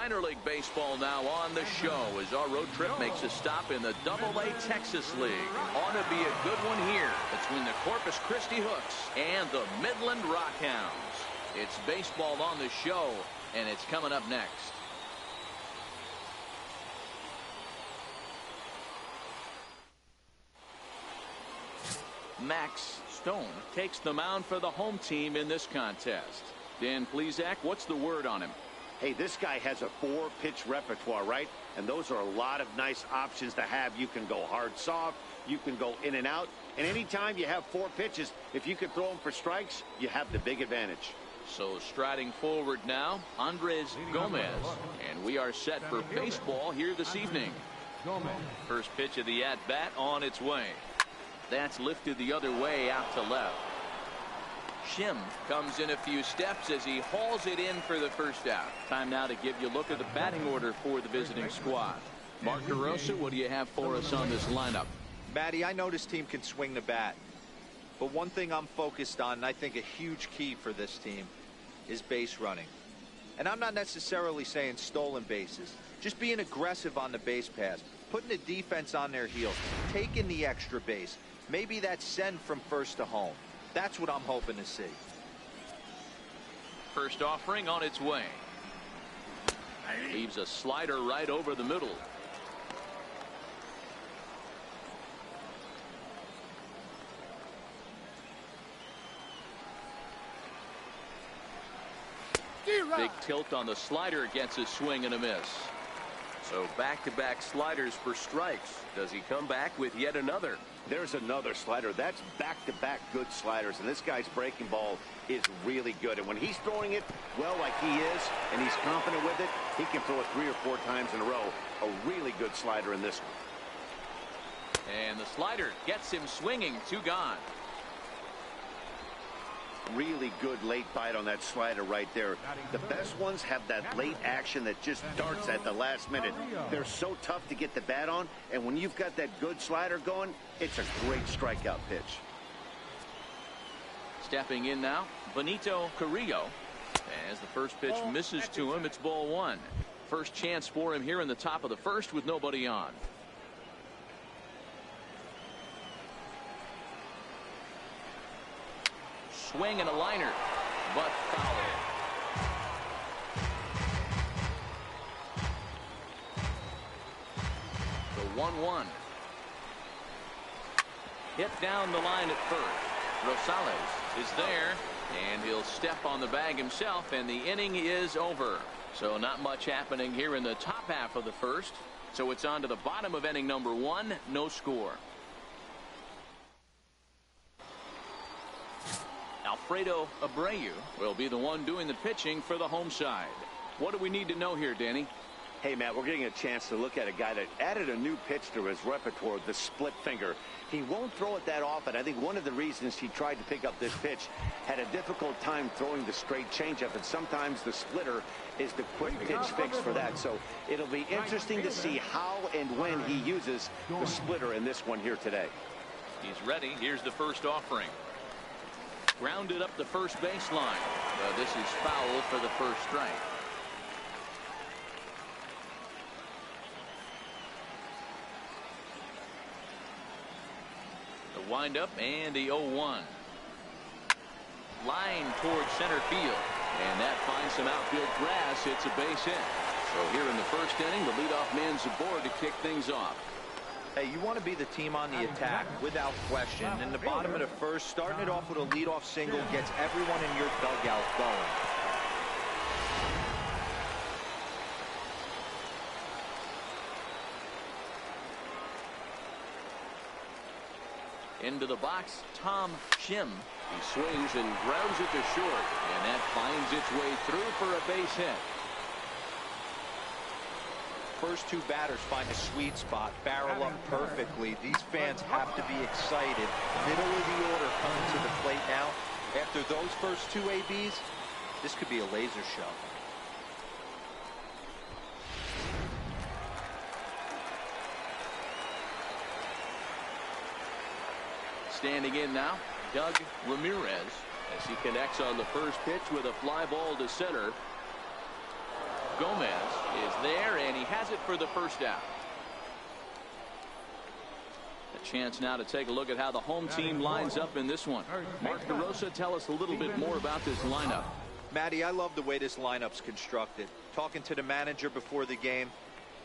minor league baseball now on the show as our road trip makes a stop in the AA Texas League. Ought to be a good one here between the Corpus Christi Hooks and the Midland Rockhounds. It's baseball on the show, and it's coming up next. Max Stone takes the mound for the home team in this contest. Dan Plesac, what's the word on him? Hey, this guy has a 4-pitch repertoire, right? And those are a lot of nice options to have. You can go hard, soft. You can go in and out. And anytime you have 4 pitches, if you can throw them for strikes, you have the big advantage. So striding forward now, Andres Gomez. And we are set for baseball here this evening. First pitch of the at-bat on its way. That's lifted the other way out to left. Shim comes in a few steps as he hauls it in for the first out. Time now to give you a look at the batting order for the visiting squad. Mark DeRosa, what do you have for us on this lineup? Matty, I know this team can swing the bat. But one thing I'm focused on, and I think a huge key for this team, is base running. And I'm not necessarily saying stolen bases. Just being aggressive on the base pass. Putting the defense on their heels. Taking the extra base. Maybe that send from first to home. That's what I'm hoping to see. First offering on its way. Leaves a slider right over the middle. Big tilt on the slider, gets a swing and a miss. So back-to-back sliders for strikes. Does he come back with yet another? There's another slider. That's back-to-back good sliders, and this guy's breaking ball is really good. And when he's throwing it well like he is, and he's confident with it, he can throw it 3 or 4 times in a row. A really good slider in this one. And the slider gets him swinging. 2 gone. Really good late bite on that slider right there. The best ones have that late action that just darts at the last minute. They're so tough to get the bat on, and when you've got that good slider going, it's a great strikeout pitch. Stepping in now, Benito Carrillo. As the first pitch misses to him, it's ball 1. First chance for him here in the top of the first with nobody on. Swing and a liner, but foul. The 1-1. Hit down the line at first. Rosales is there, and he'll step on the bag himself, and the inning is over. So not much happening here in the top half of the first. So it's on to the bottom of inning number 1, no score. Alfredo Abreu will be the one doing the pitching for the home side. What do we need to know here, Danny? Hey, Matt, we're getting a chance to look at a guy that added a new pitch to his repertoire, the split finger. He won't throw it that often. I think one of the reasons he tried to pick up this pitch, had a difficult time throwing the straight changeup, and sometimes the splitter is the quick pitch fix for that. So it'll be interesting to see how and when he uses the splitter in this one here today. He's ready. Here's the first offering. Grounded up the first baseline. This is foul for the first strike. The windup and the 0-1. Line towards center field. And that finds some outfield grass. It's a base hit. So here in the first inning, the leadoff man's aboard to kick things off. Hey, you want to be the team on the attack without question. In the bottom of the first, starting it off with a leadoff single gets everyone in your dugout going. Into the box, Tom Shim. He swings and grounds it to short, and that finds its way through for a base hit. First 2 batters find a sweet spot, barrel up perfectly. These fans have to be excited. Middle of the order coming to the plate now. After those first 2 ABs, this could be a laser show. Standing in now, Doug Ramirez, as he connects on the first pitch with a fly ball to center. Gomez is there, and he has it for the first out. A chance now to take a look at how the home team lines up in this one. Mark DeRosa, tell us a little bit more about this lineup. Matty, I love the way this lineup's constructed. Talking to the manager before the game,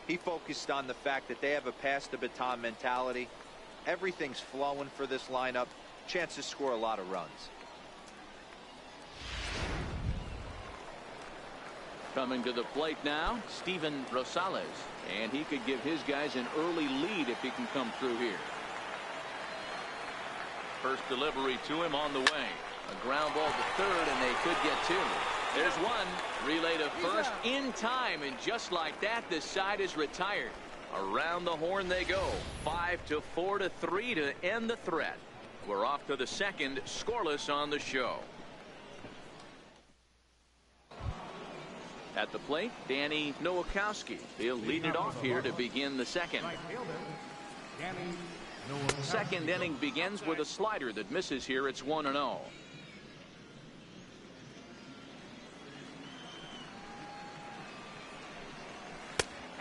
he focused on the fact that they have a pass the baton mentality. Everything's flowing for this lineup. Chance to score a lot of runs. Coming to the plate now, Steven Rosales, and he could give his guys an early lead if he can come through here. First delivery to him on the way. A ground ball to third, and they could get two. There's one. Relay to first in time, and just like that, this side is retired. Around the horn they go. 5-4-3 to end the threat. We're off to the second, scoreless on the show. At the plate, Danny Nowakowski. He'll lead it off here to begin the second. Second inning begins with a slider that misses here. It's 1-0.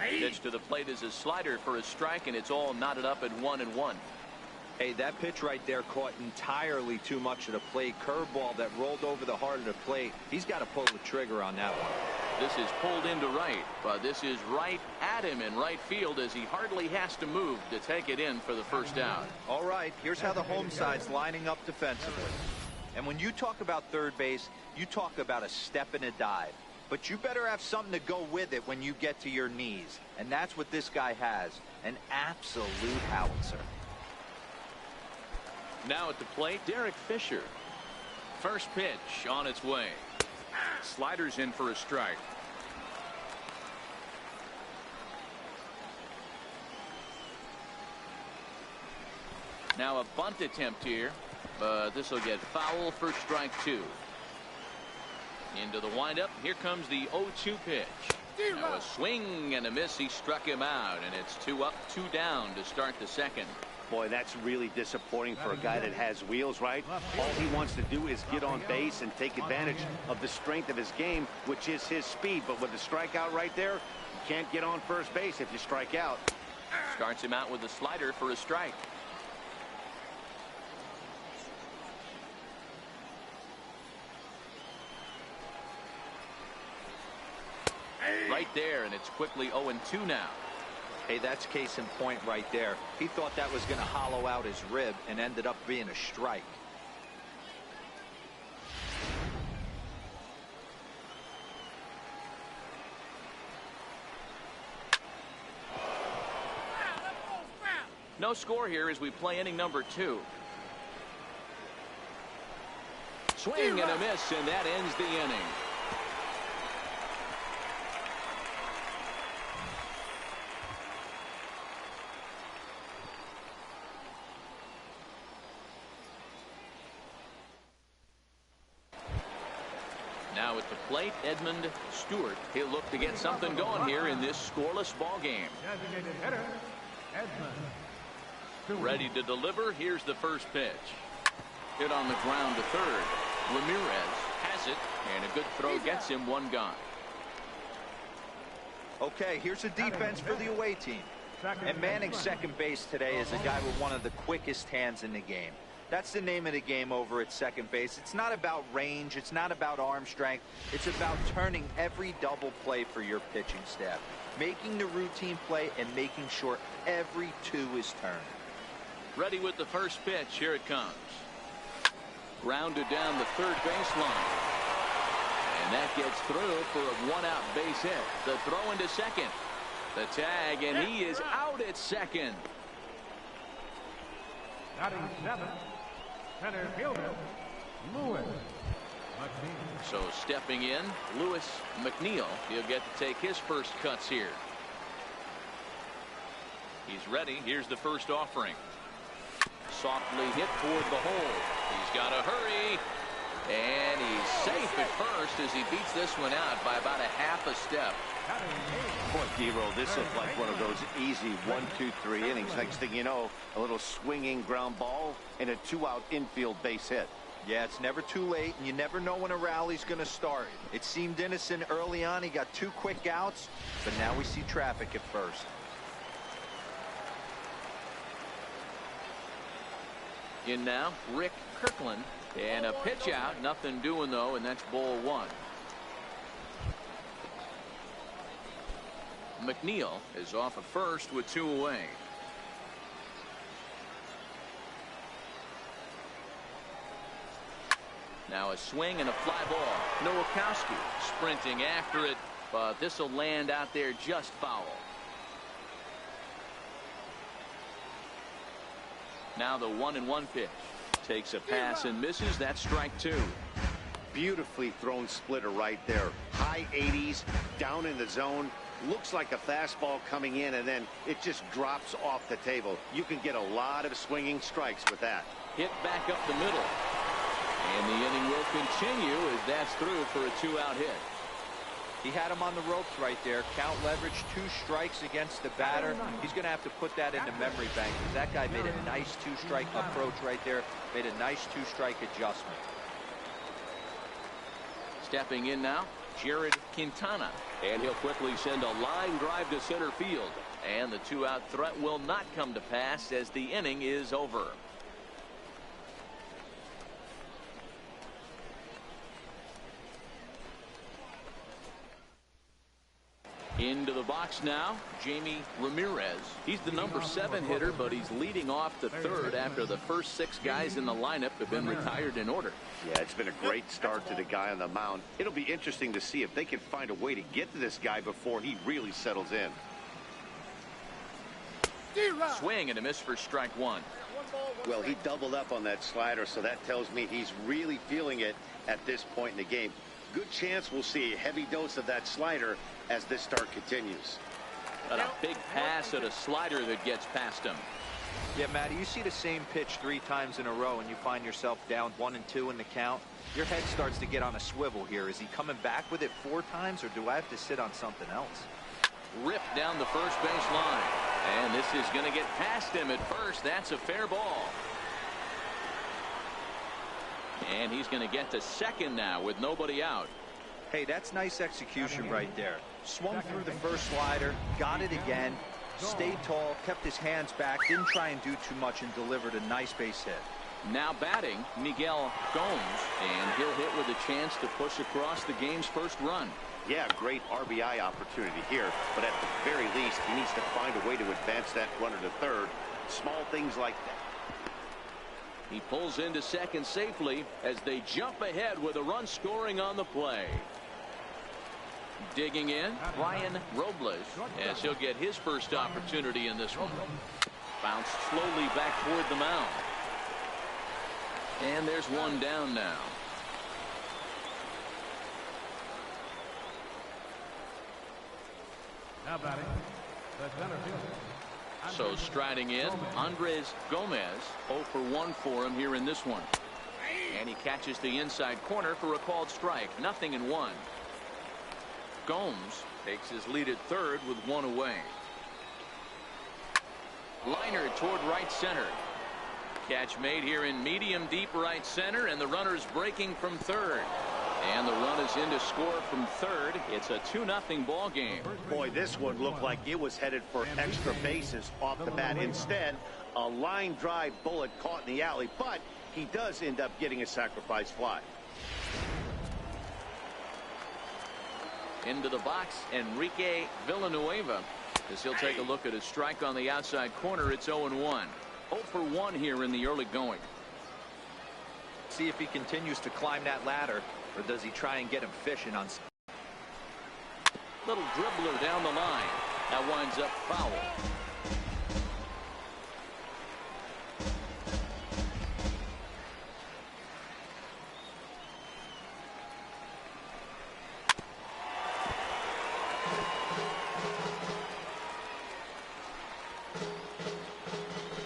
Pitch to the plate is a slider for a strike, and it's all knotted up at 1-1. Hey, that pitch right there caught entirely too much of the plate. Curveball that rolled over the heart of the plate. He's got to pull the trigger on that one. This is pulled into right, but this is right at him in right field as he hardly has to move to take it in for the first out. All right, here's how the home side's lining up defensively. And when you talk about third base, you talk about a step and a dive. But you better have something to go with it when you get to your knees. And that's what this guy has, an absolute howitzer. Now at the plate, Derek Fisher. First pitch on its way. Sliders in for a strike. Now a bunt attempt here, but this will get foul for strike two. Into the windup. Here comes the 0-2 pitch. Now a swing and a miss. He struck him out, and it's 2 up, 2 down to start the second. Boy, that's really disappointing for a guy that has wheels, right? All he wants to do is get on base and take advantage of the strength of his game, which is his speed. But with the strikeout right there, you can't get on first base if you strike out. Starts him out with a slider for a strike. Right there, and it's quickly 0-2 now. Hey, that's case in point right there. He thought that was going to hollow out his rib and ended up being a strike. No score here as we play inning number 2. Swing and a miss, and that ends the inning. Now at the plate, Edmund Stewart. He'll look to get something going here in this scoreless ball game. Ready to deliver. Here's the first pitch. Hit on the ground to third. Ramirez has it, and a good throw gets him one gone. Okay, here's the defense for the away team. And manning second base today is a guy with one of the quickest hands in the game. That's the name of the game over at second base. It's not about range. It's not about arm strength. It's about turning every double play for your pitching staff, making the routine play and making sure every two is turned. Ready with the first pitch. Here it comes. Grounded down the third baseline. And that gets through for a one-out base hit. The throw into second. The tag, and he is out at second. Batting 7, center fielder, Lewis McNeil. So stepping in, Lewis McNeil. He'll get to take his first cuts here. He's ready. Here's the first offering. Softly hit toward the hole. He's got to hurry. And he's safe at first as he beats this one out by about a half a step. Boy, D-Roll, this is like one of those easy 1, 2, 3 innings. Next thing you know, a little swinging ground ball and a 2-out infield base hit. Yeah, it's never too late, and you never know when a rally's going to start. It seemed innocent early on. He got 2 quick outs, but now we see traffic at first. In now, Rick Kirkland. And a pitch out. Nothing doing, though, and that's ball 1. McNeil is off of first with 2 away. Now a swing and a fly ball. Nowakowski sprinting after it, but this will land out there just foul. Now the 1-1 pitch. Takes a pass and misses. That's strike 2. Beautifully thrown splitter right there. High 80s, down in the zone. Looks like a fastball coming in, and then it just drops off the table. You can get a lot of swinging strikes with that. Hit back up the middle. And the inning will continue as that's through for a 2-out hit. He had him on the ropes right there. Count leverage, 2 strikes against the batter. He's going to have to put that into memory bank, because that guy made a nice 2-strike approach right there. Made a nice 2-strike adjustment. Stepping in now, Jared Quintana. And he'll quickly send a line drive to center field. And the 2-out threat will not come to pass as the inning is over. Into the box now, Jamie Ramirez. He's the number 7 hitter, but he's leading off the 3rd after the first 6 guys in the lineup have been retired in order. Yeah, it's been a great start to the guy on the mound. It'll be interesting to see if they can find a way to get to this guy before he really settles in. Swing and a miss for strike 1. Well, he doubled up on that slider, so that tells me he's really feeling it at this point in the game. Good chance we'll see a heavy dose of that slider as this start continues. But a big pass at a slider that gets past him. Yeah, Matty, you see the same pitch 3 times in a row and you find yourself down 1-2 in the count. Your head starts to get on a swivel here. Is he coming back with it 4 times, or do I have to sit on something else? Ripped down the first base line. And this is going to get past him at first. That's a fair ball. And he's going to get to second now with nobody out. Hey, that's nice execution right there. Swung through the first slider, got it again, stayed tall, kept his hands back, didn't try and do too much, and delivered a nice base hit. Now batting, Miguel Gomes, and he'll hit with a chance to push across the game's first run. Yeah, great RBI opportunity here, but at the very least, he needs to find a way to advance that runner to third. Small things like that. He pulls into second safely as they jump ahead with a run scoring on the play. Digging in, Ryan Robles, as he'll get his first opportunity in this one. Bounced slowly back toward the mound. And there's one down now. Now batting, the center fielder. So striding in, Andres Gomez. 0 for 1 for him here in this one. And he catches the inside corner for a called strike. 0-1. Gomes takes his lead at third with 1 away. Liner toward right center. Catch made here in medium deep right center, and the runner's breaking from third. And the run is in to score from third. It's a 2-0 ball game. Boy, this one looked like it was headed for extra bases off the bat. Instead, a line drive bullet caught in the alley, but he does end up getting a sacrifice fly. Into the box, Enrique Villanueva, as he'll take a look at his strike on the outside corner. It's 0-1. 0 for 1 here in the early going. See if he continues to climb that ladder, or does he try and get him fishing on? Little dribbler down the line. That winds up foul.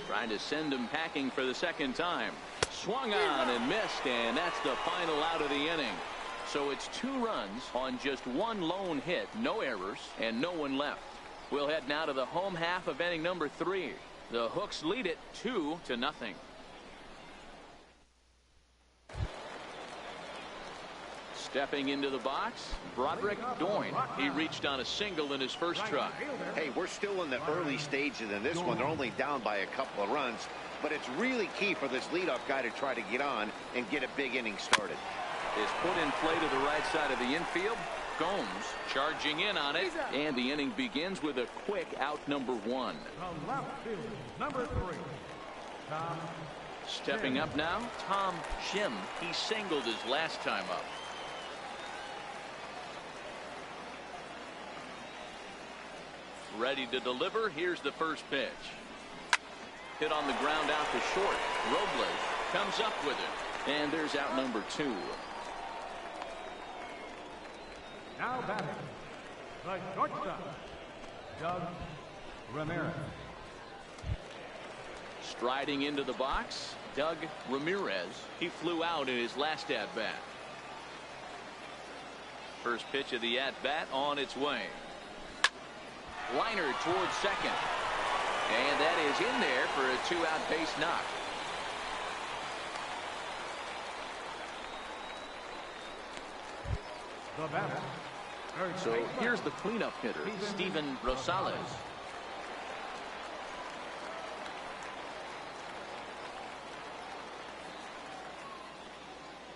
Trying to send him packing for the second time. Swung on and missed, and that's the final out of the inning. So it's 2 runs on just 1 lone hit, no errors, and no one left. We'll head now to the home half of inning number 3. The Hooks lead it 2-0. Stepping into the box, Broderick Doyne. He reached on a single in his first try. Hey, we're still in the early stages in this one. They're only down by a couple of runs, but it's really key for this leadoff guy to try to get on and get a big inning started. Is put in play to the right side of the infield. Gomes charging in on it, and the inning begins with a quick out number 1. From left field, number 3, Tom. Stepping up now, Tom Shim. He singled his last time up. Ready to deliver. Here's the first pitch. Hit on the ground out to short. Robles comes up with it, and there's out number 2. Now batting, the shortstop, Doug Ramirez. Striding into the box, Doug Ramirez. He flew out in his last at-bat. First pitch of the at-bat on its way. Liner towards second. And that is in there for a 2-out base knock. The batter. So here's the cleanup hitter, Steven Rosales.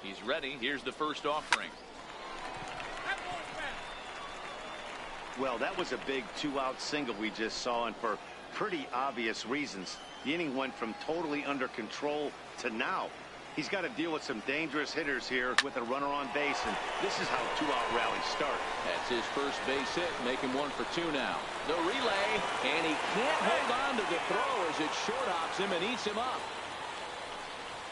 He's ready. Here's the first offering. Well, that was a big 2-out single we just saw, and for pretty obvious reasons. The inning went from totally under control to now. He's got to deal with some dangerous hitters here with a runner on base, and this is how 2-out rallies start. That's his first base hit, making 1 for 2 now. The relay, and he can't hold on to the throw as it short hops him and eats him up.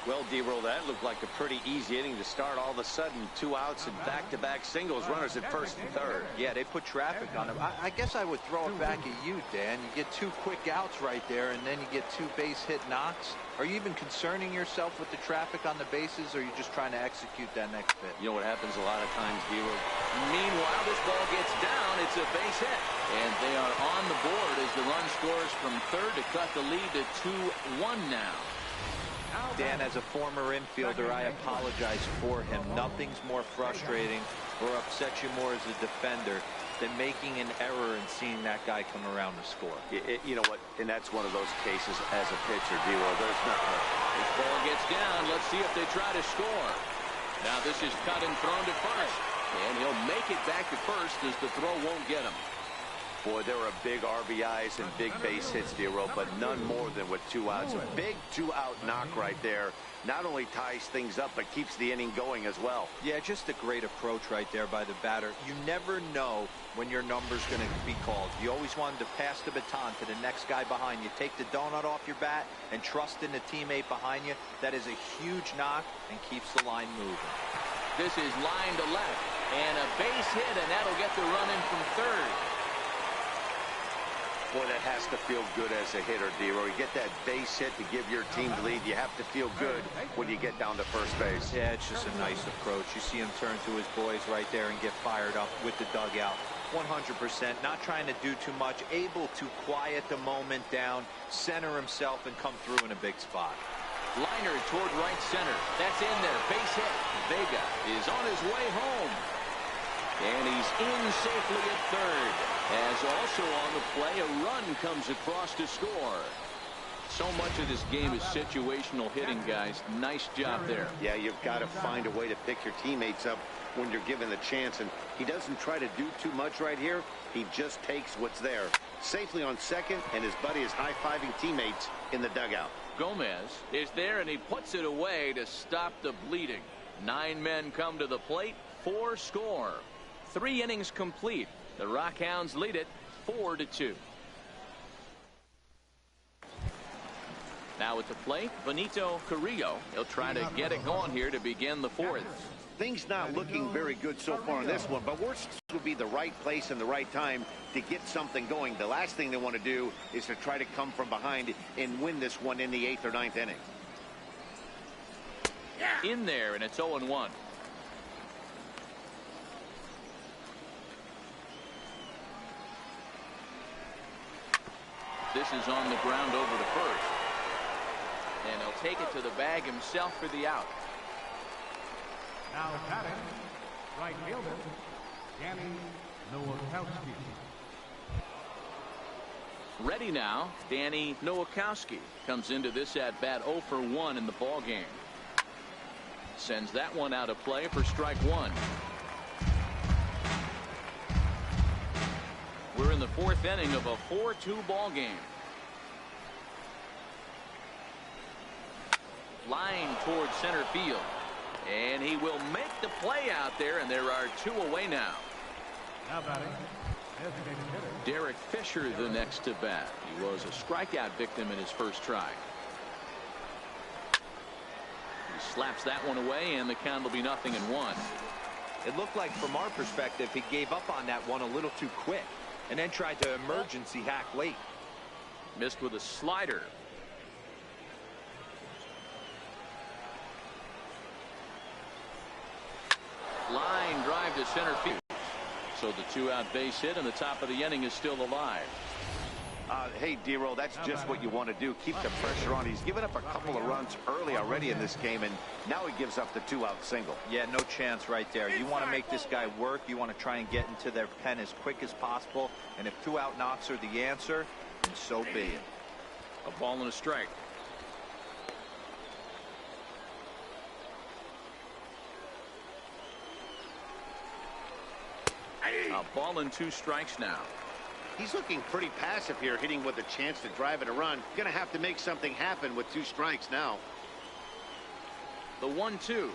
Well, D-Roll, that looked like a pretty easy inning to start. All of a sudden, 2 outs and back-to-back singles, runners at first and third. Yeah, they put traffic on him. I guess I would throw it back at you, Dan. You get 2 quick outs right there, and then you get 2 base hit knocks. Are you even concerning yourself with the traffic on the bases, or are you just trying to execute that next bit? You know what happens a lot of times, D-Roll? Meanwhile, this ball gets down. It's a base hit. And they are on the board as the run scores from third to cut the lead to 2-1 now. Dan, as a former infielder, I apologize for him. Nothing's more frustrating or upsets you more as a defender than making an error and seeing that guy come around to score. You know what? And that's one of those cases as a pitcher, D-Roll. There's nothing. This ball gets down. Let's see if they try to score. Now this is cut and thrown to first. And he'll make it back to first as the throw won't get him. Boy, there were big RBIs and big base hits, D-Roll, but none more than with 2 outs. A big 2-out knock right there. Not only ties things up, but keeps the inning going as well. Yeah, just a great approach right there by the batter. You never know when your number's going to be called. You always wanted to pass the baton to the next guy behind you. Take the donut off your bat and trust in the teammate behind you. That is a huge knock and keeps the line moving. This is line to left. And a base hit, and that'll get the run in from third. Boy, that has to feel good as a hitter, D-Roll. You get that base hit to give your team the lead. You have to feel good when you get down to first base. Yeah, it's just a nice approach. You see him turn to his boys right there and get fired up with the dugout. 100%, not trying to do too much, able to quiet the moment down, center himself, and come through in a big spot. Liner toward right center. That's in there. Base hit. Vega is on his way home. And he's in safely at third. As also on the play, a run comes across to score. So much of this game is situational hitting, guys. Nice job there. Yeah, you've got to find a way to pick your teammates up when you're given the chance. And he doesn't try to do too much right here. He just takes what's there. Safely on second, and his buddy is high-fiving teammates in the dugout. Gomez is there, and he puts it away to stop the bleeding. 9 men come to the plate, 4 score. 3 innings complete. The Rockhounds lead it 4-2. Now at the plate, Benito Carrillo. He'll try to get it going here to begin the 4th. Things not looking very good so far in this one, but worst would be the right place and the right time to get something going. The last thing they want to do is to try to come from behind and win this one in the 8th or 9th inning. In there, and it's 0-1. This is on the ground over to first. And he'll take it to the bag himself for the out. Now batting, Right fielder, Danny Nowakowski. Ready now, Danny Nowakowski comes into this at bat 0 for 1 in the ball game. Sends that one out of play for strike one. We're in the fourth inning of a 4-2 ball game. Line towards center field, and he will make the play out there, and there are two away now. Now batting, designated hitter Derek Fisher the next to bat. He was a strikeout victim in his first try. He slaps that one away, and the count will be 0-1. It looked like from our perspective he gave up on that one a little too quick and then tried to emergency hack late. Missed with a slider. Line drive to center field. So the two-out base hit, and the top of the inning is still alive. Hey, D-Roll, that's just what you want to do. Keep the pressure on. He's given up a couple of runs early already in this game, and now he gives up the two-out single. Yeah, no chance right there. You want to make this guy work. You want to try and get into their pen as quick as possible. And if two-out knocks are the answer, then so be it. A ball and a strike. A ball and 2 strikes now. He's looking pretty passive here, hitting with a chance to drive in a run. Gonna have to make something happen with 2 strikes now. The 1-2.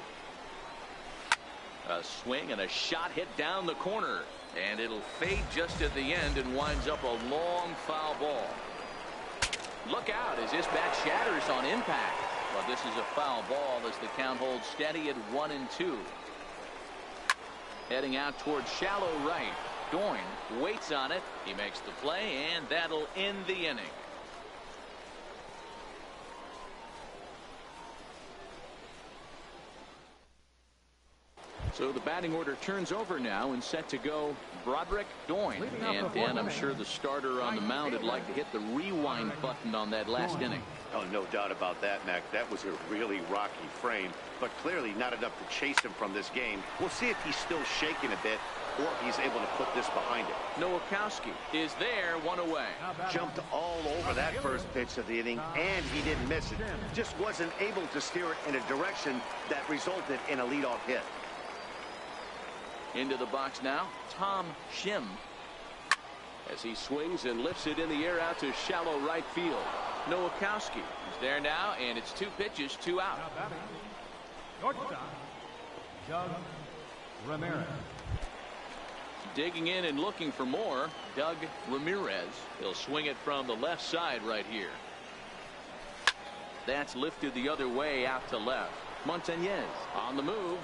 A swing and a shot hit down the corner, and it'll fade just at the end and winds up a long foul ball. Look out as this bat shatters on impact. Well, this is a foul ball as the count holds steady at 1-2. Heading out towards shallow right. Doyne waits on it. He makes the play, and that'll end the inning. So the batting order turns over now and set to go Broderick Doyne. And Dan, I'm sure the starter on the mound would like to hit the rewind button on that last inning. Oh, no doubt about that, Mac. That was a really rocky frame, but clearly not enough to chase him from this game. We'll see if he's still shaking a bit or if he's able to put this behind him. Nowakowski is there, one away. Jumped all over that first pitch of the inning, and he didn't miss it. Just wasn't able to steer it in a direction that resulted in a leadoff hit. Into the box now, Tom Shim, as he swings and lifts it in the air out to shallow right field. Nowakowski is there now, and it's 2 pitches, 2 out. now batting, shortstop, Doug Ramirez. Digging in and looking for more, Doug Ramirez. He'll swing it from the left side right here. That's lifted the other way out to left. Montañez on the move,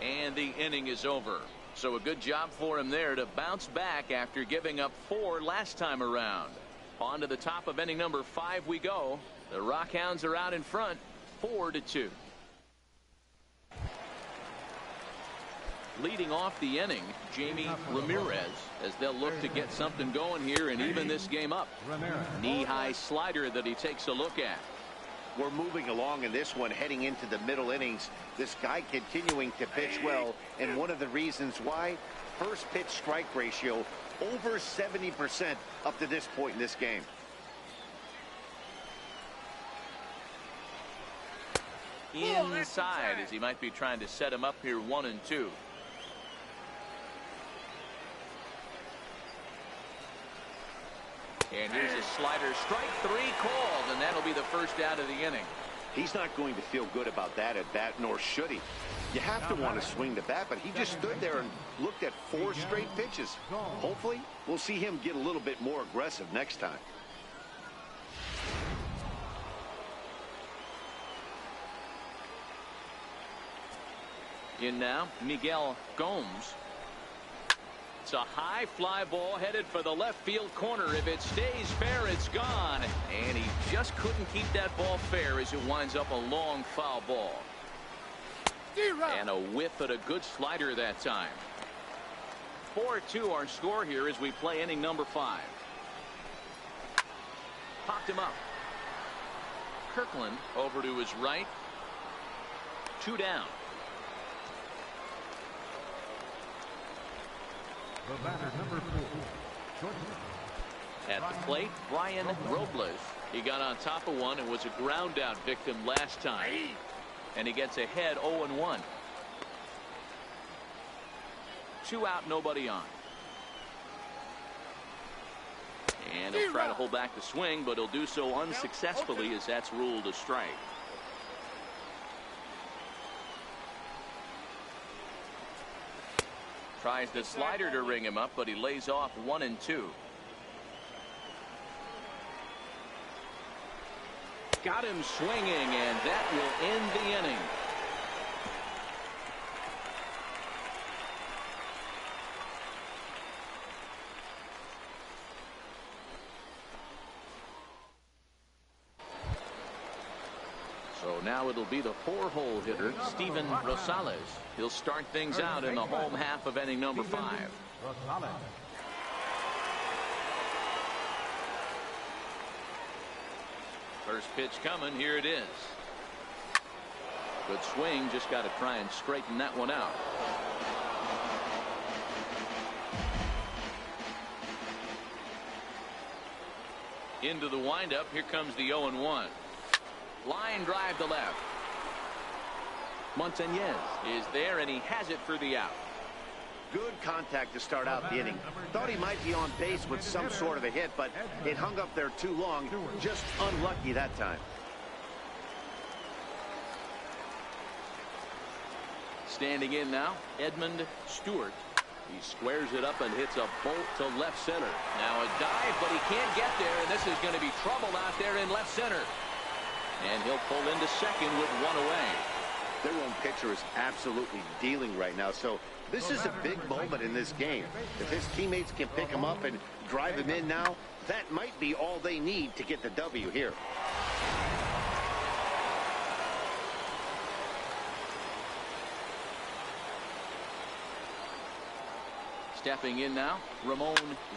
and the inning is over. So a good job for him there to bounce back after giving up 4 last time around. On to the top of inning number 5 we go. The Rockhounds are out in front, 4-2. Leading off the inning, Jamie Ramirez, as they'll look to get something going here and even this game up. Knee-high slider that he takes a look at. We're moving along in this one, heading into the middle innings. This guy continuing to pitch well, and one of the reasons why, first pitch strike ratio over 70% up to this point in this game. Inside, as he might be trying to set him up here 1-2. And here's a slider, strike 3 called, and that'll be the first out of the inning. He's not going to feel good about that at bat, nor should he. You have to want to swing the bat, but he just stood there and looked at 4 straight pitches. Hopefully, we'll see him get a little bit more aggressive next time. In now, Miguel Gomes. It's a high fly ball headed for the left field corner. If it stays fair, it's gone. And he just couldn't keep that ball fair as it winds up a long foul ball. And a whiff at a good slider that time. 4-2 our score here as we play inning number 5. Popped him up. Kirkland over to his right. 2 down. The batter, number 4. Shortstop. At the plate, Brian Robles. He got on top of one and was a ground out victim last time. And he gets ahead 0-1. 2 out, nobody on. And he'll try to hold back the swing, but he'll do so unsuccessfully as that's ruled a strike. Tries the slider to ring him up, but he lays off 1-2. Got him swinging, and that will end the inning. So now it'll be the 4-hole hitter, Steven Rosales. He'll start things out in the home half of inning number 5. Rosales. First pitch coming. Here it is. Good swing. Just got to try and straighten that one out. Into the windup. Here comes the 0-1. Line drive to left. Montañez is there, and he has it for the out. Good contact to start out the inning. Thought he might be on base with some sort of a hit, but it hung up there too long. Just unlucky that time. Standing in now, Edmund Stewart. He squares it up and hits a bolt to left center. Now a dive, but he can't get there, and this is going to be trouble out there in left center. And he'll pull into second with 1 away. Their own pitcher is absolutely dealing right now, so this is a big moment in this game. If his teammates can pick him up and drive him in now, that might be all they need to get the W here. Stepping in now, Ramon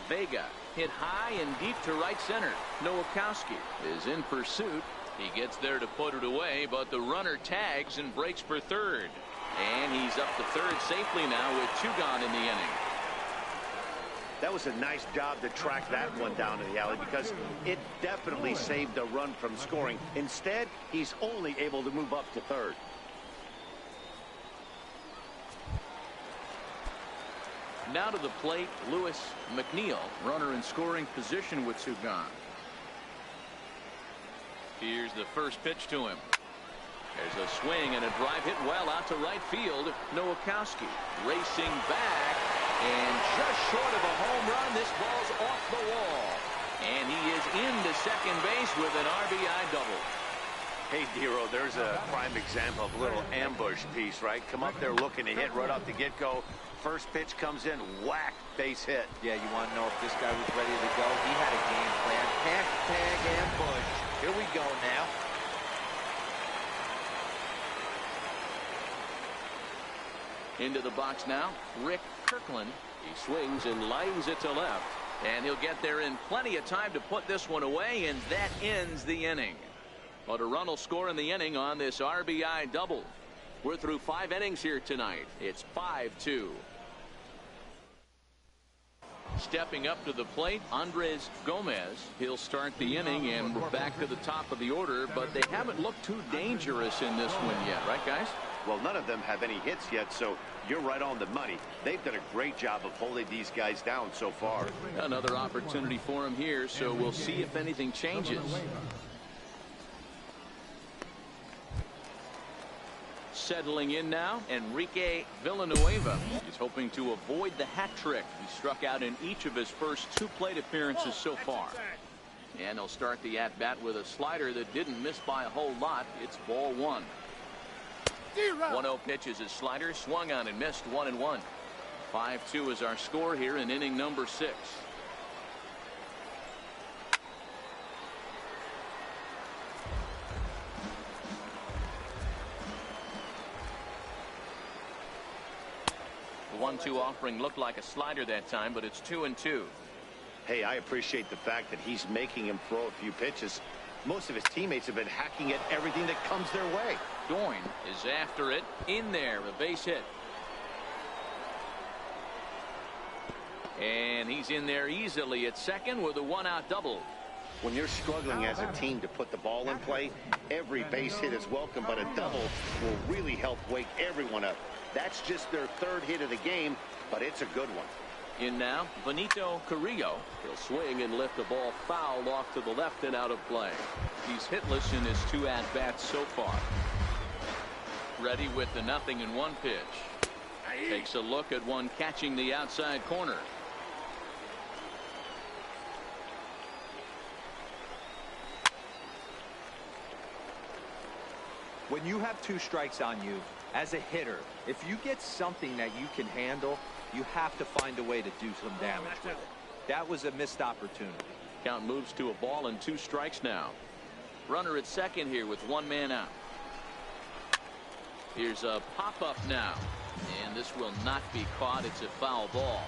Vega. Hit high and deep to right center. Nowakowski is in pursuit. He gets there to put it away, but the runner tags and breaks for third. And he's up to third safely now with 2 gone in the inning. That was a nice job to track that one down in the alley because it definitely saved a run from scoring. Instead, he's only able to move up to third. Now to the plate, Lewis McNeil, runner in scoring position with 2 gone. Here's the first pitch to him. There's a swing and a drive hit well out to right field. Nowakowski racing back, and just short of a home run, this ball's off the wall. And he is into second base with an RBI double. Hey, Dero, there's a prime example of a little ambush piece, right? Come up there looking to hit right off the get-go. First pitch comes in, whack, base hit. Yeah, you want to know if this guy was ready to go? He had a game plan. Hashtag ambush. Here we go now. Into the box now, Rick Kirkland. He swings and lines it to left. And he'll get there in plenty of time to put this one away, and that ends the inning. But a run will score in the inning on this RBI double. We're through 5 innings here tonight. It's 5-2. Stepping up to the plate, Andres Gomez. He'll start the inning, and we're back to the top of the order, but they haven't looked too dangerous in this one yet, right, guys? Well, none of them have any hits yet, so you're right on the money. They've done a great job of holding these guys down so far. Another opportunity for him here, so we'll see if anything changes. Settling in now, Enrique Villanueva. He's hoping to avoid the hat trick. He struck out in each of his first 2 plate appearances so far. And he'll start the at-bat with a slider that didn't miss by a whole lot. It's ball 1. 1-0 pitch is his slider, swung on and missed, 1-1. 5-2 is our score here in inning number 6. The 1-2 offering looked like a slider that time, but it's 2-2. Hey, I appreciate the fact that he's making him throw a few pitches. Most of his teammates have been hacking at everything that comes their way. Doyne is after it, in there, a base hit. And he's in there easily at second with a one-out double. When you're struggling as a team to put the ball in play, every base hit is welcome, but a double will really help wake everyone up. That's just their third hit of the game, but it's a good one. In now, Benito Carrillo. He'll swing and lift the ball foul off to the left and out of play. He's hitless in his 2 at-bats so far. Ready with the 0-1 pitch. Takes a look at one catching the outside corner. When you have 2 strikes on you, as a hitter, if you get something that you can handle, you have to find a way to do some damage with it. That was a missed opportunity. Count moves to a ball and 2 strikes now. Runner at second here with 1 man out. Here's a pop-up now. And this will not be caught. It's a foul ball.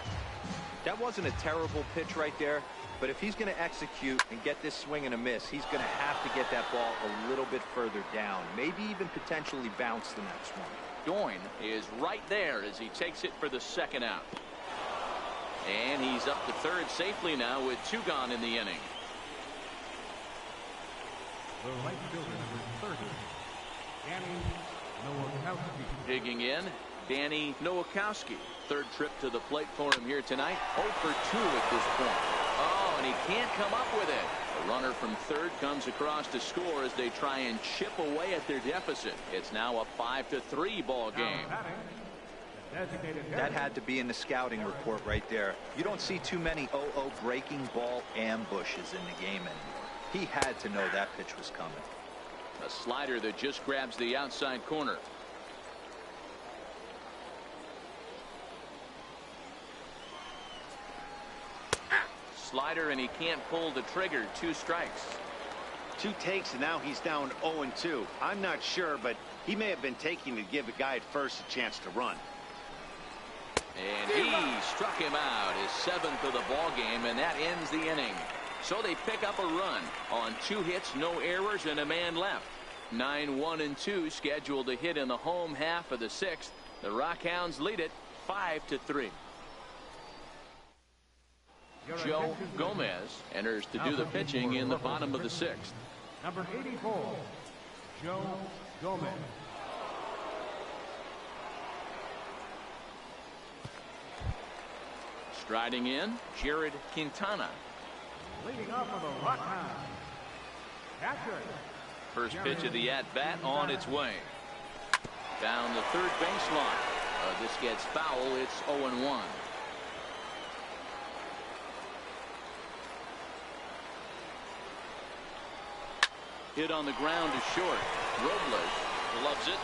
That wasn't a terrible pitch right there, but if he's going to execute and get this swing and a miss, he's going to have to get that ball a little bit further down, maybe even potentially bounce the next one. Doyne is right there as he takes it for the 2nd out. And he's up to third safely now with 2 gone in the inning. The right fielder, number 30, Danny Nowakowski. Digging in, Danny Nowakowski. 3rd trip to the plate for him here tonight. 0 for 2 at this point. Oh, and he can't come up with it. The runner from third comes across to score as they try and chip away at their deficit. It's now a 5-3 ball game. That had to be in the scouting report right there. You don't see too many 0-0 breaking ball ambushes in the game anymore. He had to know that pitch was coming. A slider that just grabs the outside corner. Slider, and he can't pull the trigger. 2 strikes. 2 takes, and now he's down 0-2. I'm not sure, but he may have been taking to give the guy at first a chance to run. And he struck him out, his 7th of the ball game, and that ends the inning. So they pick up a run on 2 hits, no errors, and a man left. 9-1-2 scheduled to hit in the home half of the 6th. The Rockhounds lead it 5-3. Joe Gomez enters to do the pitching in the bottom of the 6th. Number 84, Joe Gomez. Striding in, Jared Quintana. Leading off for the Rockhounds, catcher. First pitch of the at-bat on its way. Down the third baseline. This gets foul. It's 0-1. Hit on the ground to short. Robles loves it.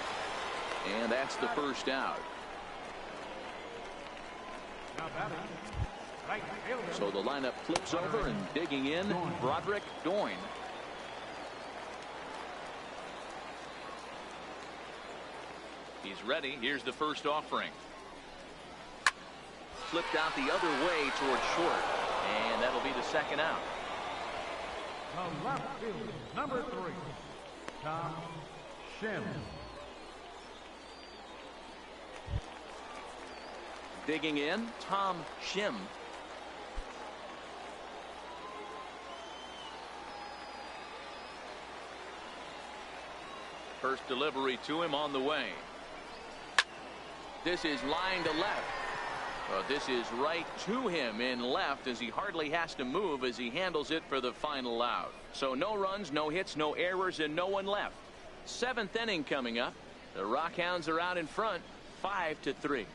And that's the first out. Now batting, right fielder. So the lineup flips over, and digging in, Broderick Doyne. He's ready. Here's the first offering. Flipped out the other way toward short. And that'll be the 2nd out. The left fielder, number 3, Tom Shim. Digging in, Tom Shim. First delivery to him on the way. This is line to left. This is right to him in left as he hardly has to move as he handles it for the final out. So no runs, no hits, no errors, and no one left. 7th inning coming up. The Rockhounds are out in front, 5-3.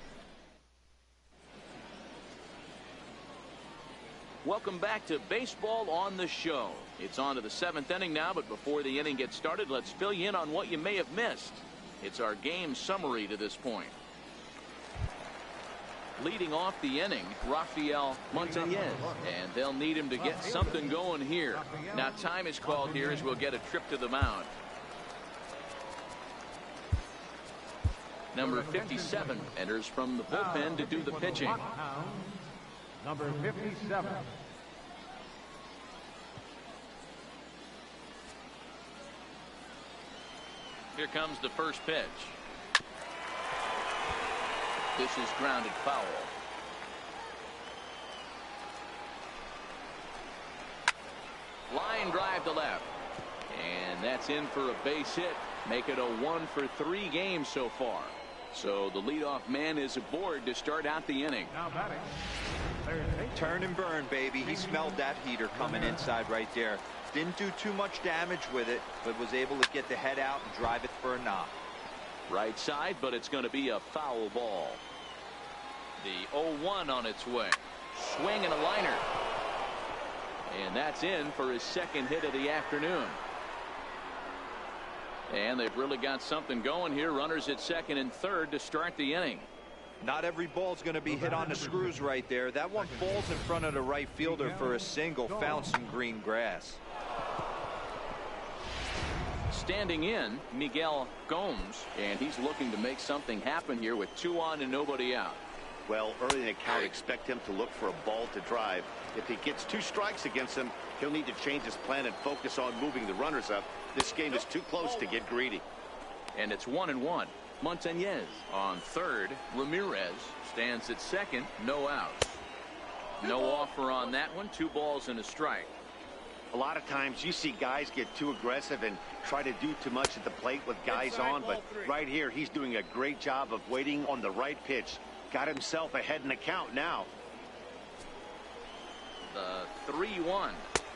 Welcome back to Baseball on the Show. It's on to the 7th inning now, but before the inning gets started, let's fill you in on what you may have missed. It's our game summary to this point. Leading off the inning, Rafael Montañez, and they'll need him to get something going here. Now time is called here as we'll get a trip to the mound. Number 57 enters from the bullpen to do the pitching. Number 57. Here comes the first pitch. This is grounded foul. Line drive to left. And that's in for a base hit. Make it a 1-for-3 game so far. So the leadoff man is aboard to start out the inning. Now batting. Turn and burn, baby. He smelled that heater coming inside right there. Didn't do too much damage with it, but was able to get the head out and drive it for a knock. Right side, but it's going to be a foul ball. The 0-1 on its way. Swing and a liner. And that's in for his second hit of the afternoon. And they've really got something going here. Runners at second and third to start the inning. Not every ball's going to be hit on the screws right there. That one falls in front of the right fielder for a single. Found some green grass. Standing in, Miguel Gomes, and he's looking to make something happen here with 2 on and nobody out. Well, early in the count, expect him to look for a ball to drive. If he gets 2 strikes against him, he'll need to change his plan and focus on moving the runners up. This game is too close to get greedy. And it's 1-1. Montañez on third. Ramirez stands at second. No outs. No offer on that one. 2 balls and a strike. A lot of times you see guys get too aggressive and try to do too much at the plate with guys on, but right here he's doing a great job of waiting on the right pitch. Got himself ahead in the count now. The 3-1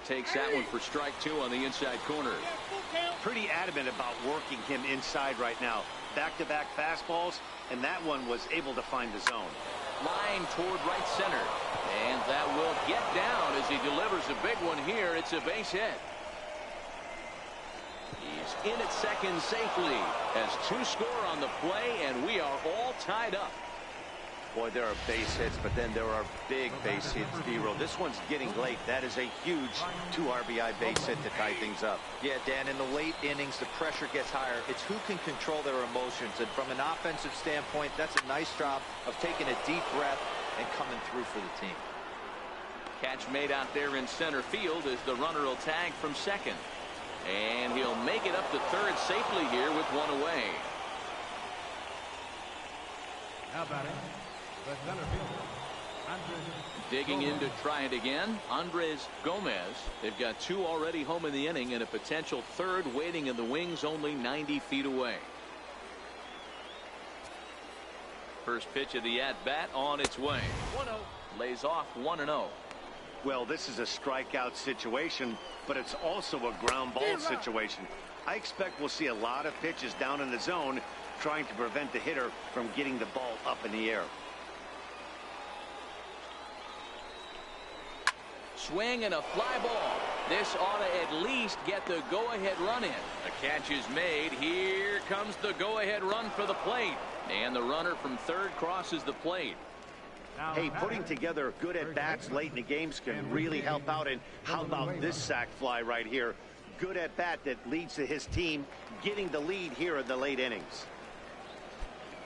takes that one for strike 2 on the inside corner. Pretty adamant about working him inside right now. Back-to-back fastballs, and that one was able to find the zone. Line toward right center, and that will get down as he delivers a big one here. It's a base hit. He's in at second safely. Has 2 score on the play, and we are all tied up. Boy, there are base hits, but then there are big base hits, D-Roll. This one's getting late. That is a huge 2 RBI base hit to tie things up. Yeah, Dan, in the late innings, the pressure gets higher. It's who can control their emotions. And from an offensive standpoint, that's a nice job of taking a deep breath and coming through for the team. Catch made out there in center field as the runner will tag from second. And he'll make it up to third safely here with 1 away. Now batting. The center fielder, Andres. Digging in to try it again, Andres Gomez. They've got 2 already home in the inning and a potential third waiting in the wings only 90 feet away. First pitch of the at-bat on its way. 1-0. Lays off 1-0. Well, this is a strikeout situation, but it's also a ground ball situation. I expect we'll see a lot of pitches down in the zone trying to prevent the hitter from getting the ball up in the air. Swing and a fly ball. This ought to at least get the go-ahead run in. The catch is made. Here comes the go-ahead run for the plate. And the runner from third crosses the plate. Hey, putting together good at-bats late in the games can really help out. And how about this sac fly right here? Good at-bat that leads to his team getting the lead here in the late innings.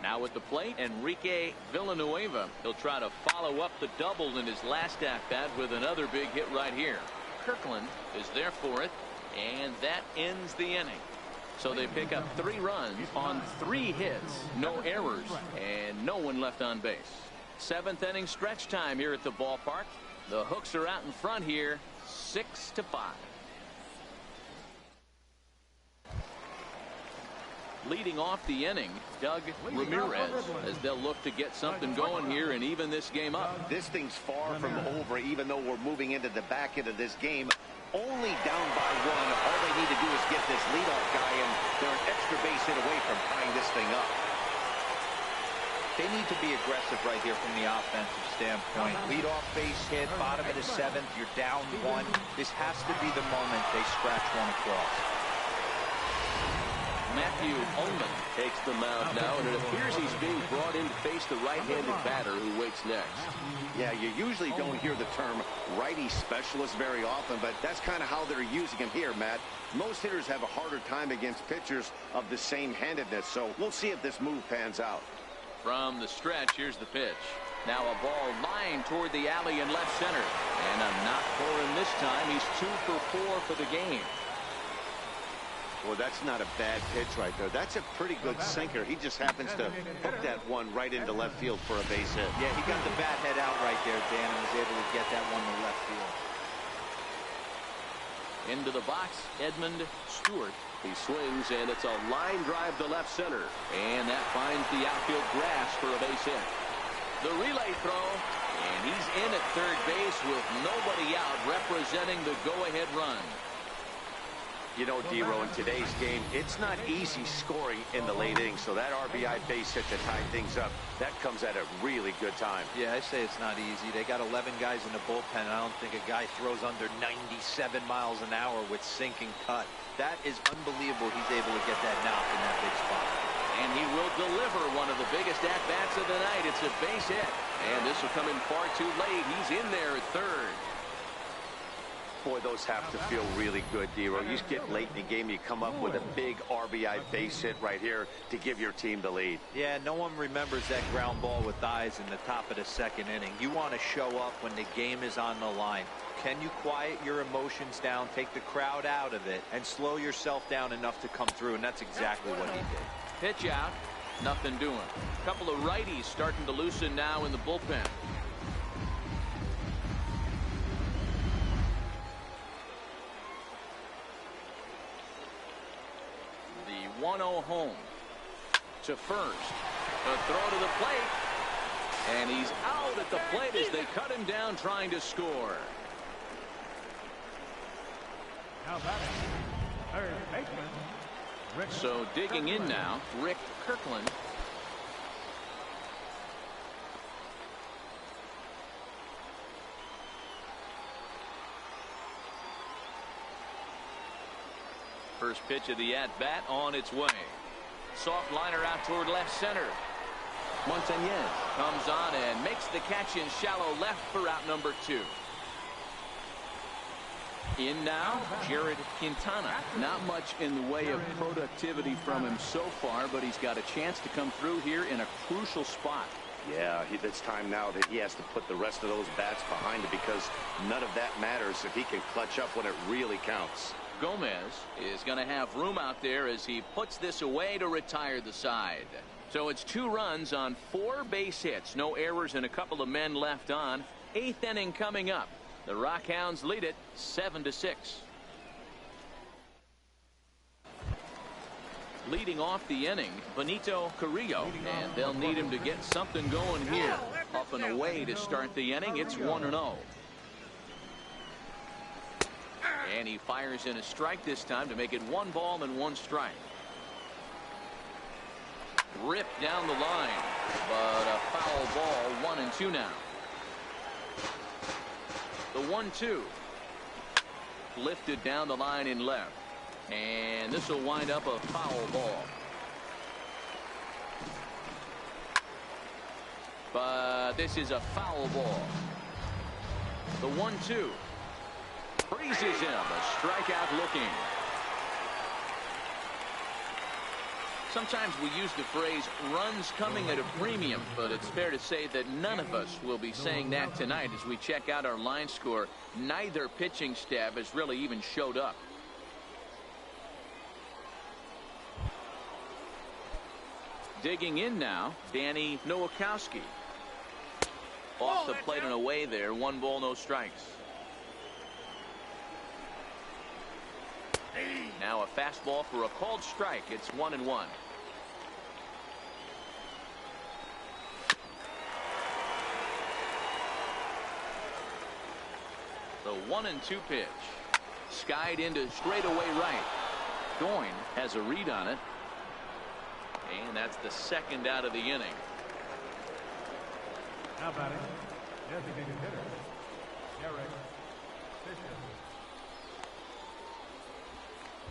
Now at the plate, Enrique Villanueva. He'll try to follow up the double in his last at-bat with another big hit right here. Kirkland is there for it, and that ends the inning. So they pick up 3 runs on 3 hits, no errors, and no one left on base. 7th inning stretch time here at the ballpark. The Hooks are out in front here, 6-5. Leading off the inning, Doug Ramirez, as they'll look to get something going here and even this game up. This thing's far from over, even though we're moving into the back end of this game. Only down by 1. All they need to do is get this leadoff guy, and they're an extra base hit away from tying this thing up. They need to be aggressive right here from the offensive standpoint. Leadoff base hit, bottom of the 7th. You're down 1. This has to be the moment they scratch one across. Matthew Ullman takes the mound now, and it appears he's being brought in to face the right-handed batter who waits next. Yeah, you usually don't hear the term righty specialist very often, but that's kind of how they're using him here, Matt. Most hitters have a harder time against pitchers of the same handedness, so we'll see if this move pans out. From the stretch, here's the pitch. Now a ball lined toward the alley in left center, and a knock for him this time. He's 2 for 4 for the game. Well, that's not a bad pitch right there. That's a pretty good sinker. He just happens to hook that one right into left field for a base hit. Yeah, he got the bat head out right there, Dan, and was able to get that one to left field. Into the box, Edmund Stewart. He swings, and it's a line drive to left center. And that finds the outfield grass for a base hit. The relay throw, and he's in at third base with nobody out, representing the go-ahead run. You know, D-Row, in today's game, it's not easy scoring in the late innings, so that RBI base hit to tie things up, that comes at a really good time. Yeah, I say it's not easy. They got 11 guys in the bullpen, and I don't think a guy throws under 97 miles an hour with sinking cut. That is unbelievable he's able to get that knock in that big spot. And he will deliver one of the biggest at-bats of the night. It's a base hit. And this will come in far too late. He's in there at third. Boy, those have to feel really good, D-Row. You get late in the game, you come up with a big RBI base hit right here to give your team the lead. Yeah, no one remembers that ground ball with eyes in the top of the second inning. You want to show up when the game is on the line. Can you quiet your emotions down, take the crowd out of it, and slow yourself down enough to come through? And that's exactly what he did. Pitch out, nothing doing. A couple of righties starting to loosen now in the bullpen. The 1-0 home to first. A throw to the plate. And he's out at the plate as they cut him down trying to score. Now batting, third baseman. Rick So digging in now, Rick Kirkland. First pitch of the at-bat on its way. Soft liner out toward left center. Montañez comes on and makes the catch in shallow left for out number 2. In now, Jared Quintana. Not much in the way of productivity from him so far, but he's got a chance to come through here in a crucial spot. Yeah, it's time now that he has to put the rest of those bats behind it, because none of that matters if he can clutch up when it really counts. Gomez is going to have room out there as he puts this away to retire the side. So it's 2 runs on 4 base hits. No errors and a couple of men left on. 8th inning coming up. The Rockhounds lead it 7-6. Leading off the inning, Benito Carrillo, and they'll need him to get something going here. Up and away to start the inning. It's 1-0. And he fires in a strike this time to make it 1 ball and 1 strike. Ripped down the line, but a foul ball. 1-2 now. The 1-2 lifted down the line in left, and this will wind up a foul ball. But this is a foul ball. The 1-2 freezes him. A strikeout looking. Sometimes we use the phrase runs coming at a premium, but it's fair to say that none of us will be saying that tonight as we check out our line score. Neither pitching staff has really even showed up. Digging in now, Danny Nowakowski. Off the plate and away there. 1 ball, no strikes. Now a fastball for a called strike. It's 1-1. The 1-2 pitch. Skied into straightaway right. Goin has a read on it. And that's the 2nd out of the inning. Now batting, designated hitter, Derek Fisher.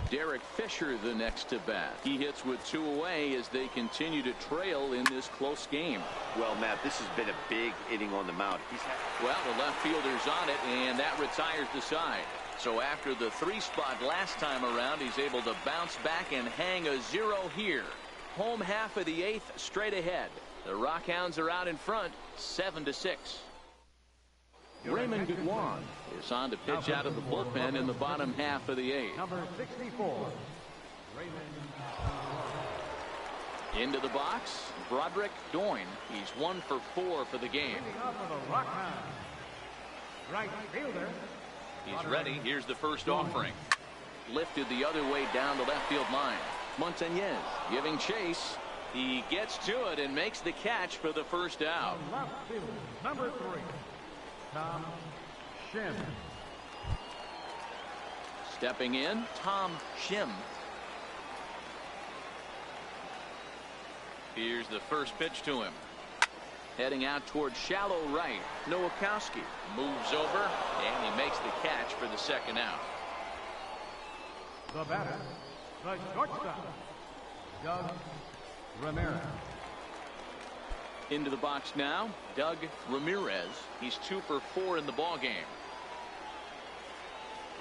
Derek Fisher the next to bat. He hits with 2 away as they continue to trail in this close game. Well, Matt, this has been a big inning on the mound. Well, the left fielder's on it, and that retires the side. So after the 3 spot last time around, he's able to bounce back and hang a 0 here. Home half of the 8th straight ahead. The Rockhounds are out in front 7-6. Raymond Gutwan is on to pitch out of the bullpen in the bottom half of the 8th. Number 64, Raymond. Into the box, Broderick Doyne. He's 1 for 4 for the game. Leading off of the Rockhounds, right fielder, He's ready. Here's the first offering. Lifted the other way down the left field line. Montañez giving chase. He gets to it and makes the catch for the first out. Left field, number 3, Tom Shim. Stepping in, Tom Shim. Here's the first pitch to him. Heading out towards shallow right. Nowakowski moves over, and he makes the catch for the second out. The batter, the shortstop, Doug Ramirez. Into the box now, Doug Ramirez. He's 2 for 4 in the ballgame.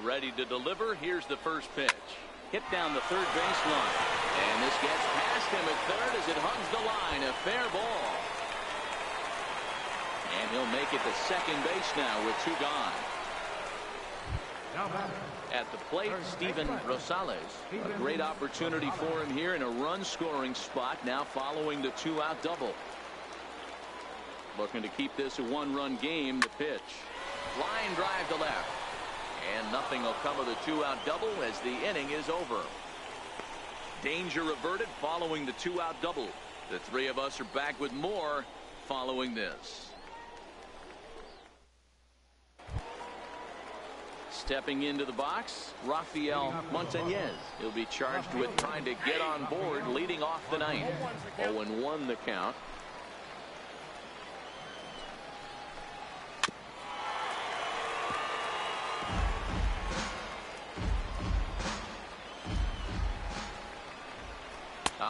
Ready to deliver. Here's the first pitch. Hit down the third baseline. And this gets past him at third as it hugs the line. A fair ball. And he'll make it to second base now with 2 gone. Now batter. At the plate, Steven Rosales. A great opportunity for him here in a run-scoring spot now following the 2-out double. Looking to keep this a 1-run game. The pitch. Line drive to left. And nothing will come of the 2-out double as the inning is over. Danger averted following the 2-out double. The 3 of us are back with more following this. Stepping into the box, Rafael Montañez. He'll be charged with trying to get on board leading off the ninth. 0-1 the count.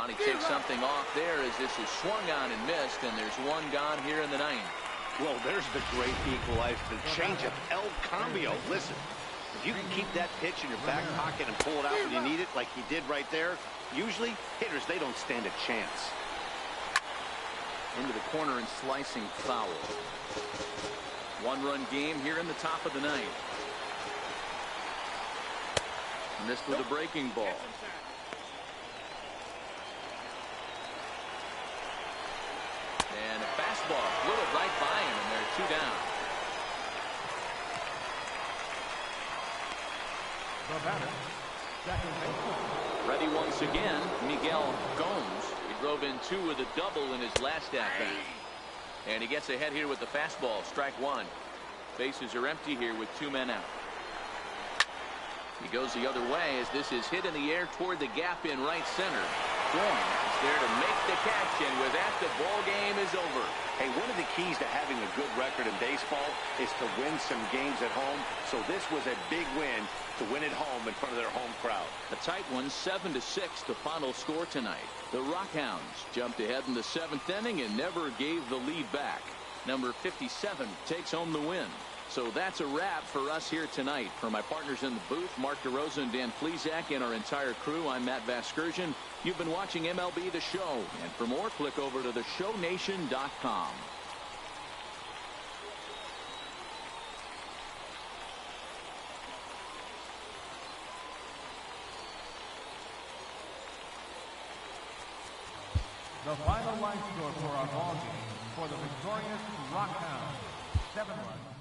He takes something off there as this is swung on and missed, and there's 1 gone here in the ninth. Well, there's the great equalizer, the changeup, El Cambio. Listen, if you can keep that pitch in your back pocket and pull it out when you need it, like he did right there, usually hitters, they don't stand a chance. Into the corner and slicing foul. 1-run game here in the top of the ninth. Missed with a breaking ball. And a fastball flew it right by him, and they're 2 down. The batter, second baseman. Ready once again, Miguel Gomes. He drove in 2 with a double in his last at-bat. And he gets ahead here with the fastball, strike 1. Bases are empty here with 2 men out. He goes the other way as this is hit in the air toward the gap in right center. Gorman is there to make the catch, and with that, the ball game is over. Hey, one of the keys to having a good record in baseball is to win some games at home. So this was a big win to win at home in front of their home crowd. A tight one, 7-6, the final score tonight. The Rockhounds jumped ahead in the 7th inning and never gave the lead back. Number 57 takes home the win. So that's a wrap for us here tonight. For my partners in the booth, Mark DeRosa and Dan Flezak, and our entire crew, I'm Matt Vasgersian. You've been watching MLB The Show. And for more, click over to theshownation.com. The final line score for our ball game for the victorious Rockhounds, 7 runs